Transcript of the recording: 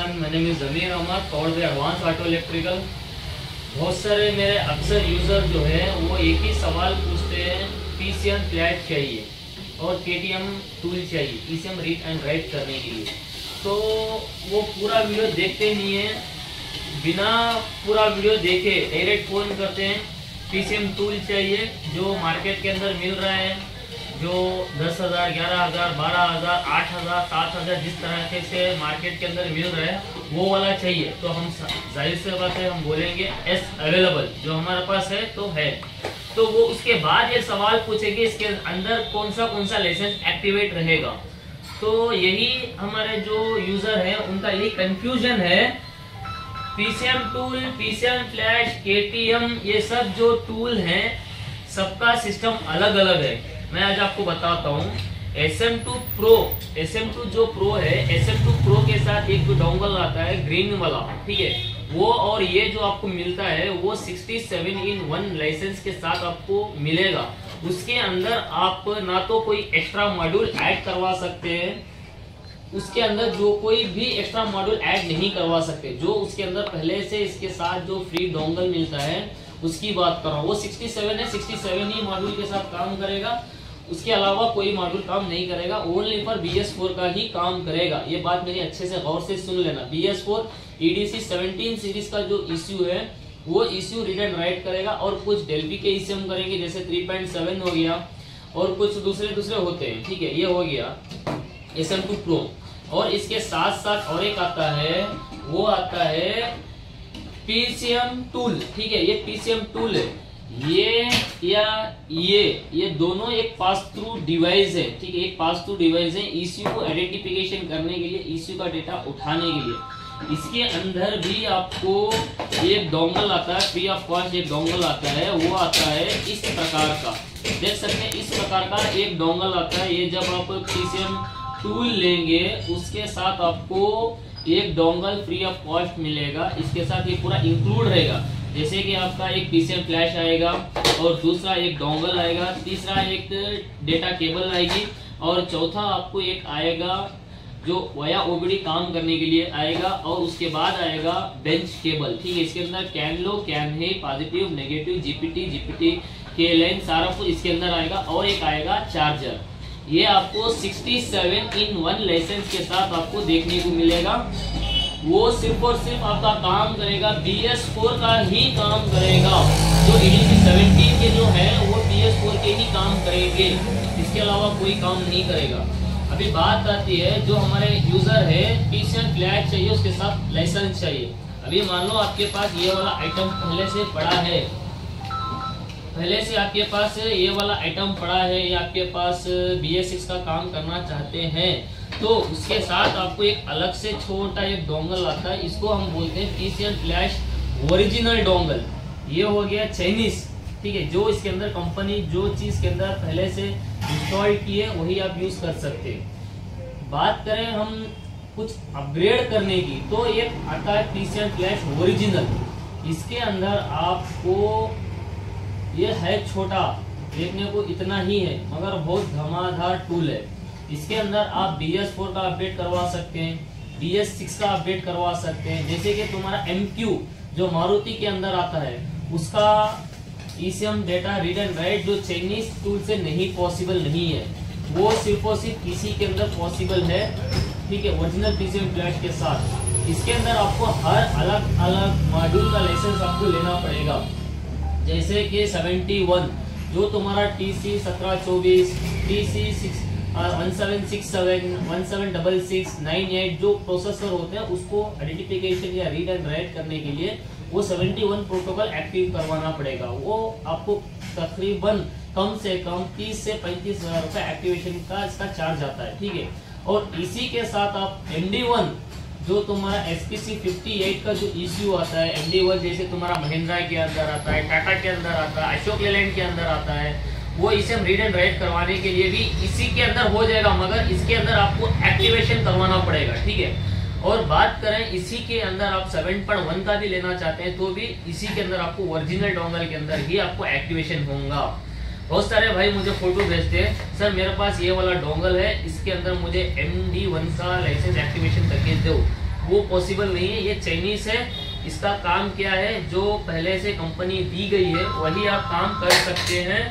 everyone, my name is Zamir Ahmad, powered by Advanced Auto Electrical। बहुत सारे मेरे अक्सर यूज़र जो है वो एक ही सवाल पूछते हैं, पीसीएम फ्लैट चाहिए और केटीएम टूल चाहिए पीसीएम रीड एंड राइट करने के लिए। तो वो पूरा वीडियो देखते नहीं है, बिना पूरा वीडियो देखे डायरेक्ट फ़ोन करते हैं पीसीएम टूल चाहिए जो मार्केट के अंदर मिल रहा है, जो 10,000, 11,000, 12,000, 8,000, 7,000 जिस तरह से मार्केट के अंदर मिल रहा है वो वाला चाहिए। तो हम जाहिर से बात है हम बोलेंगे एस अवेलेबल, जो हमारे पास है तो है। तो वो उसके बाद ये सवाल पूछेंगे इसके अंदर कौन सा लाइसेंस एक्टिवेट रहेगा। तो यही हमारे जो यूजर है उनका यही कंफ्यूजन है। PCM tool, PCM flash, KTM, ये सब जो टूल हैं सबका सिस्टम अलग अलग है। मैं आज आपको बताता हूँ। SM2 Pro, SM2 जो प्रो है, SM2 Pro के साथ एक जो डोंगल आता है ग्रीन वाला, ठीक है, वो और ये जो आपको मिलता है वो 67-in-1 लाइसेंस के साथ आपको मिलेगा। उसके अंदर आप ना तो कोई एक्स्ट्रा मॉड्यूल ऐड करवा सकते हैं, उसके अंदर जो कोई भी एक्स्ट्रा मॉड्यूल ऐड नहीं करवा सकते। जो उसके अंदर पहले से इसके साथ जो फ्री डोंगल मिलता है उसकी बात कर रहा हूँ। वो 67 है, 67 ही मॉड्यूल के साथ काम करेगा, उसके अलावा कोई मॉड्यूल काम नहीं करेगा, ओनली फॉर BS4 का ही काम करेगा। ये बात मेरी अच्छे से गौर से सुन लेना। BS4 EDC 17 सीरीज का जो इश्यू है वो इश्यू रीड एंड राइट करेगा और कुछ डेल्फी के इश्यू हम करेंगे, जैसे 3.7 हो गया और कुछ दूसरे होते हैं, ठीक है। ये हो गया SM2 Pro। और इसके साथ साथ और एक आता है, वो आता है पीसीएम टूल, ठीक है। ये पीसीएम टूल है, ये दोनों एक पास थ्रू डिवाइस है, ठीक है। एक पास थ्रू डिवाइस है इश्यू को आइडेंटिफिकेशन करने के लिए, इश्यू का डेटा उठाने के लिए। इसके अंदर भी आपको एक डोंगल आता है, फ्री ऑफ कॉस्ट एक डोंगल आता है, वो आता है इस प्रकार का, देख सकते हैं इस प्रकार का एक डोंगल आता है। ये जब आप पीसीएम टूल लेंगे उसके साथ आपको एक डोंगल फ्री ऑफ कॉस्ट मिलेगा, इसके साथ ये पूरा इंक्लूड रहेगा। जैसे कि आपका एक पीसीएम फ्लैश आएगा और दूसरा एक डोंगल आएगा, तीसरा एक डेटा केबल आएगी और चौथा आपको एक आएगा जो वाया ओबीडी काम करने के लिए आएगा और उसके बाद आएगा बेंच केबल, ठीक है। इसके अंदर कैन लो, कैन है, पॉजिटिव, नेगेटिव, जीपीटी के लाइन सारा कुछ इसके अंदर आएगा और एक आएगा चार्जर। ये आपको 67-in-1 लाइसेंस के साथ आपको देखने को मिलेगा। वो सिर्फ और सिर्फ आपका काम करेगा BS4 का ही काम करेगा। जो EDC 17 के जो है वो BS4 के ही काम करेंगे, इसके अलावा कोई काम नहीं करेगा। अभी बात आती है जो हमारे यूजर है पीसीएम फ्लैट चाहिए, उसके साथ लाइसेंस चाहिए। अभी मान लो आपके पास ये वाला आइटम पहले से पड़ा है, पहले से आपके पास ये वाला आइटम पड़ा है या आपके पास BS6 का काम करना चाहते हैं तो उसके साथ आपको एक अलग से छोटा एक डोंगल आता है, इसको हम बोलते हैं पीसीएम फ्लैश ओरिजिनल डोंगल। ये हो गया चाइनीज, ठीक है। जो इसके अंदर कंपनी जो चीज के अंदर पहले से इंस्टॉल की है वही आप यूज कर सकते हैं। बात करें हम कुछ अपग्रेड करने की तो ये आता है पीसीएम फ्लैश ओरिजिनल। इसके अंदर आपको ये है छोटा, देखने को इतना ही है मगर बहुत धमाधर टूल है। इसके अंदर आप BS4 का अपडेट करवा सकते हैं, BS6 का अपडेट करवा सकते हैं। जैसे कि तुम्हारा MQ जो मारुति के अंदर आता है उसका PCM data read and right जो चाइनीज टूल से नहीं पॉसिबल नहीं है, वो सिर्फ और सिर्फ इसी के अंदर पॉसिबल है, ठीक है, ओरिजिनल पीसीएम फ्लैश के साथ। इसके अंदर आपको हर अलग अलग मॉड्यूल का लाइसेंस आपको लेना पड़ेगा। जैसे कि 71 जो तुम्हारा TC 1724, TC 1767, 1766, 98 जो प्रोसेसर होते हैं उसको आइडेंटिफिकेशन या रीड एंड राइट करने के लिए वो 71 प्रोटोकॉल एक्टिव करवाना पड़ेगा। वो आपको तकरीबन कम से कम 30 से 35 हजार रुपए एक्टिवेशन का इसका चार्ज आता है, ठीक है। और इसी के साथ आप MD1 जो तुम्हारा SPC 58 का जो इश्यू आता है, MD1 जैसे तुम्हारा महिंद्रा के अंदर आता है, टाटा के अंदर आता है, अशोक लेलैंड के अंदर आता है, वो इसे हम रीड एंड राइट करवाने के लिए भी इसी के अंदर हो जाएगा, मगर इसके अंदर आपको एक्टिवेशन करवाना पड़ेगा, ठीक है। और बात करें इसी के अंदर आप 7.1 का भी लेना चाहते हैं तो भी इसी के अंदर आपको ओरिजिनल डोंगल के अंदर ही आपको एक्टिवेशन होगा। बहुत सारे भाई मुझे फोटो भेजते हैं, सर मेरे पास ये वाला डोंगल है, इसके अंदर मुझे MD1 का लाइसेंस एक्टिवेशन करके दो। वो पॉसिबल नहीं है, ये चाइनीज है। इसका काम क्या है, जो पहले से कंपनी दी गई है वही आप काम कर सकते हैं।